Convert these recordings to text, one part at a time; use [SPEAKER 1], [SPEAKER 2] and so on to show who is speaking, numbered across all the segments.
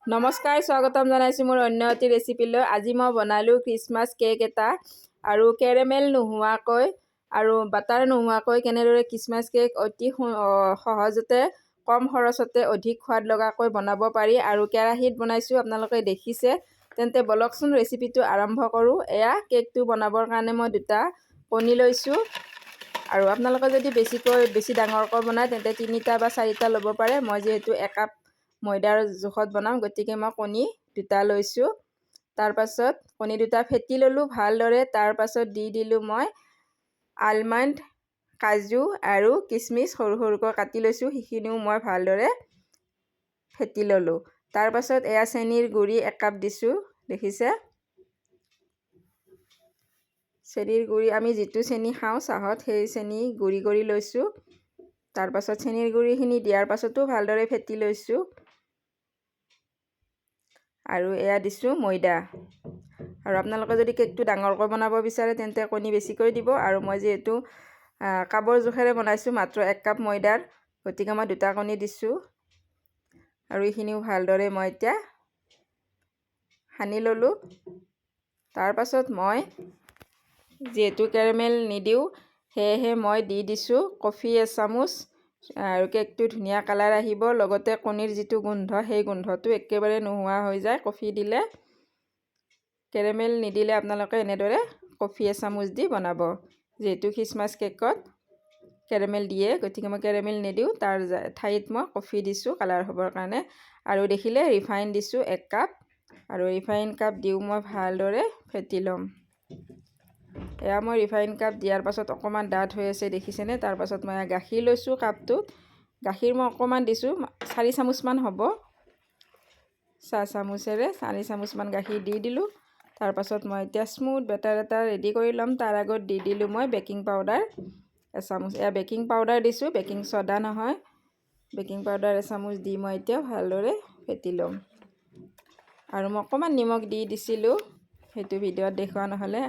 [SPEAKER 1] নমস্কাৰ, স্বাগতম জনাইছোঁ মোৰ অন্য এটি ৰেচিপিলৈ। আজি মই বনালোঁ ক্ৰিছমাছ কেক এটা আৰু কেৰেমেল নোহোৱাকৈ আৰু বাটাৰ নোহোৱাকৈ কেনেদৰে ক্ৰিছমাছ কেক অতি সহজতে কম খৰচতে অধিক সোৱাদ লগাকৈ বনাব পাৰি আৰু কেৰাহীত বনাইছোঁ, আপোনালোকে দেখিছে। তেন্তে বলকচোন ৰেচিপিটো আৰম্ভ কৰোঁ। এয়া কেকটো বনাবৰ কাৰণে মই 2টা কণী লৈছোঁ আৰু আপোনালোকে যদি বেছি ডাঙৰকৈ বনায় তেন্তে 3টা বা 4টা ল'ব পাৰে। মই যিহেতু 1 কাপ ময়দাৰ জোখত বনাম গতিকে মই কণী 2টা লৈছোঁ। তাৰপাছত কণী 2টা ফেটি ল'লোঁ ভালদৰে। তাৰপাছত দি দিলোঁ মই আলমণ্ড, কাজু আৰু কিচমিচ সৰু সৰুকৈ কাটি লৈছোঁ, সেইখিনিও মই ভালদৰে ফেটি ল'লোঁ। তাৰপাছত এয়া চেনিৰ গুড়ি 1 কাপ দিছোঁ, দেখিছে। চেনিৰ গুড়ি আমি যিটো চেনি খাওঁ চাহত সেই চেনি গুড়ি কৰি লৈছোঁ। তাৰপাছত চেনিৰ গুড়িখিনি দিয়াৰ পাছতো ভালদৰে ফেটি লৈছোঁ আৰু এয়া দিছোঁ ময়দা। আৰু আপোনালোকে যদি কেকটো ডাঙৰকৈ বনাব বিচাৰে তেন্তে কণী বেছিকৈ দিব। আৰু মই যিহেতু কাপৰ জোখেৰে বনাইছোঁ মাত্ৰ 1 কাপ ময়দাৰ, গতিকে মই 2টা কণী দিছোঁ। আৰু এইখিনিও ভালদৰে মই এতিয়া সানি ল'লোঁ। তাৰপাছত মই যিহেতু কেৰামেল নিদিওঁ সেয়েহে মই দি দিছোঁ কফি এচামুচ। আৰু কেকটো ধুনীয়া কালাৰ আহিব, লগতে কণীৰ যিটো গোন্ধ সেই গোন্ধটো একেবাৰে নোহোৱা হৈ যায় কফি দিলে। কেৰামেল নিদিলে আপোনালোকে এনেদৰে কফি এচামুচ দি বনাব। যিহেতু খ্ৰীষ্টমাছ কেকত কেৰামেল দিয়ে গতিকে মই কেৰামেল নিদিওঁ, তাৰ ঠাইত মই কফি দিছোঁ কালাৰ হ'বৰ কাৰণে। আৰু দেখিলে ৰিফাইন দিছোঁ 1 কাপ আৰু ৰিফাইন কাপ দিও মই ভালদৰে ফেটি ল'ম। এয়া মই ৰিফাইন কাপ দিয়াৰ পাছত অকণমান ডাঠ হৈ আছে, দেখিছেনে। তাৰপাছত মই গাখীৰ লৈছোঁ কাপটোত। গাখীৰ মই অকণমান দিছোঁ, 4 চামুচমান হ'ব। চাহ চামুচেৰে 4 চামুচমান গাখীৰ দি দিলোঁ। তাৰপাছত মই এতিয়া স্মুথ বেটাৰ এটা ৰেডি কৰি ল'ম। তাৰ আগত দি দিলোঁ মই বেকিং পাউডাৰ 1 চামুচ। এয়া বেকিং পাউডাৰ দিছোঁ, বেকিং ছ'ডা নহয়। বেকিং পাউডাৰ 1 চামুচ দি মই এতিয়া ভালদৰে ফেটি ল'ম। আৰু মই অকণমান নিমখ দি দিছিলোঁ, সেইটো ভিডিঅ'ত দেখুওৱা নহ'লে।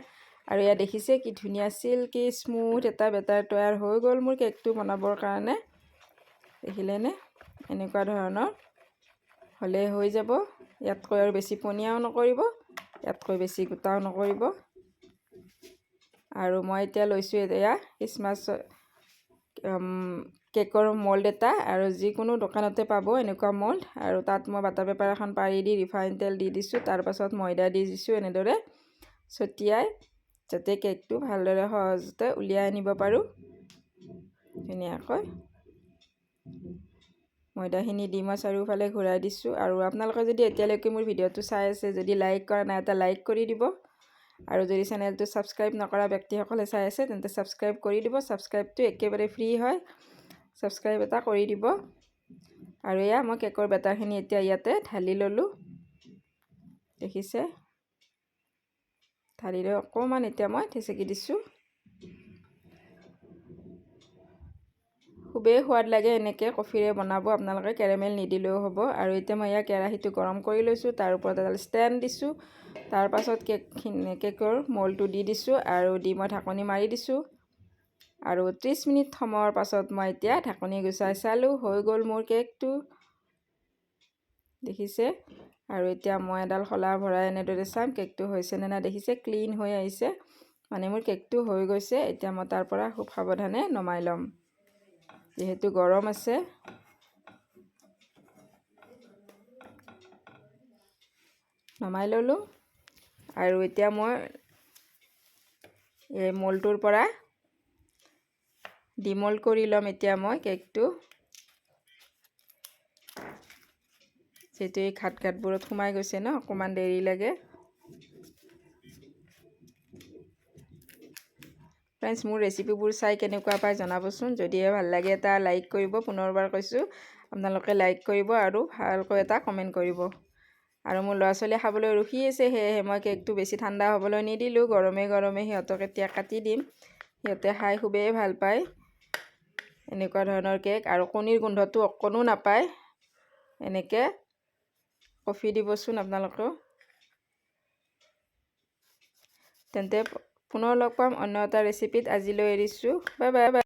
[SPEAKER 1] আৰু এয়া দেখিছে কি ধুনীয়া চিল্কি স্মুথ এটা বেটাৰ তৈয়াৰ হৈ গ'ল মোৰ কেকটো বনাবৰ কাৰণে। দেখিলেনে, এনেকুৱা ধৰণৰ হ'লে হৈ যাব। ইয়াতকৈ আৰু বেছি পনীয়াও নকৰিব, ইয়াতকৈ বেছি গোটাও নকৰিব। আৰু মই এতিয়া লৈছোঁ এয়া খ্ৰীষ্টমাছ কেকৰ মল্ড এটা, আৰু যিকোনো দোকানতে পাব এনেকুৱা মল্ড। আৰু তাত মই বাটাৰ পেপাৰ এখন পাৰি দি ৰিফাইন তেল দি দিছোঁ। তাৰপাছত ময়দা দি দিছোঁ এনেদৰে ছটিয়াই, যাতে কেকটো ভালদৰে সহজতে উলিয়াই আনিব পাৰোঁ ধুনীয়াকৈ। ময়দাখিনি দি মই চাৰিওফালে ঘূৰাই দিছোঁ। আৰু আপোনালোকে যদি এতিয়ালৈকে মোৰ ভিডিঅ'টো চাই আছে, যদি লাইক কৰা নাই এটা লাইক কৰি দিব। আৰু যদি চেনেলটো ছাবস্ক্ৰাইব নকৰা ব্যক্তিসকলে চাই আছে তেন্তে ছাবস্ক্ৰাইব কৰি দিব। ছাবস্ক্ৰাইবটো একেবাৰে ফ্ৰী হয়, ছাবস্ক্ৰাইব এটা কৰি দিব। আৰু এয়া মই কেকৰ বেটাৰখিনি এতিয়া ইয়াতে ঢালি ল'লোঁ, দেখিছে। ঢালি লৈ অকণমান এতিয়া মই থেচেকি দিছোঁ। খুবেই সোৱাদ লাগে এনেকৈ কফিৰে বনাব, আপোনালোকে কেৰামেল নিদিলেও হ'ব। আৰু এতিয়া মই ইয়াৰ কেৰাহীটো গৰম কৰি লৈছোঁ, তাৰ ওপৰত এডাল ষ্টেণ্ড দিছোঁ। তাৰপাছত কেকৰ মল্ডটো দি দিছোঁ আৰু দি মই ঢাকনি মাৰি দিছোঁ। আৰু 30 মিনিট সময়ৰ পাছত মই এতিয়া ঢাকনি গুচাই চালোঁ, হৈ গ'ল মোৰ কেকটো, দেখিছে। আৰু এতিয়া মই এডাল শলা ভৰাই এনেদৰে চাম কেকটো হৈছেনে নাই। দেখিছে ক্লিন হৈ আহিছে, মানে মোৰ কেকটো হৈ গৈছে। এতিয়া মই তাৰ পৰা খুব সাৱধানে নমাই ল'ম, যিহেতু গৰম আছে। নমাই ল'লোঁ। আৰু এতিয়া মই এই মল্ডটোৰ পৰা ডিমল্ড কৰি ল'ম এতিয়া মই কেকটো, যিহেতু এই ঘাটবোৰত সোমাই গৈছে ন, অকণমান দেৰি লাগে। ফ্ৰেণ্ডছ, মোৰ ৰেচিপিবোৰ চাই কেনেকুৱা পায় জনাবচোন। যদিহে ভাল লাগে এটা লাইক কৰিব, পুনৰবাৰ কৈছোঁ আপোনালোকে লাইক কৰিব আৰু ভালকৈ এটা কমেণ্ট কৰিব। আৰু মোৰ ল'ৰা ছোৱালীয়ে খাবলৈ ৰখি আছে, সেয়েহে মই কেকটো বেছি ঠাণ্ডা হ'বলৈ নিদিলোঁ। গৰমে গৰমে সিহঁতক এতিয়া কাটি দিম, সিহঁতে খাই খুবেই ভাল পায় এনেকুৱা ধৰণৰ কেক। আৰু কণীৰ গোন্ধটো অকণো নাপায়। এনেকৈ কফি দিবচোন আপোনালোকেও। তেন্তে পুনৰ লগ পাম অন্য এটা ৰেচিপিত। আজিলৈ এৰিছোঁ, বাই বাই।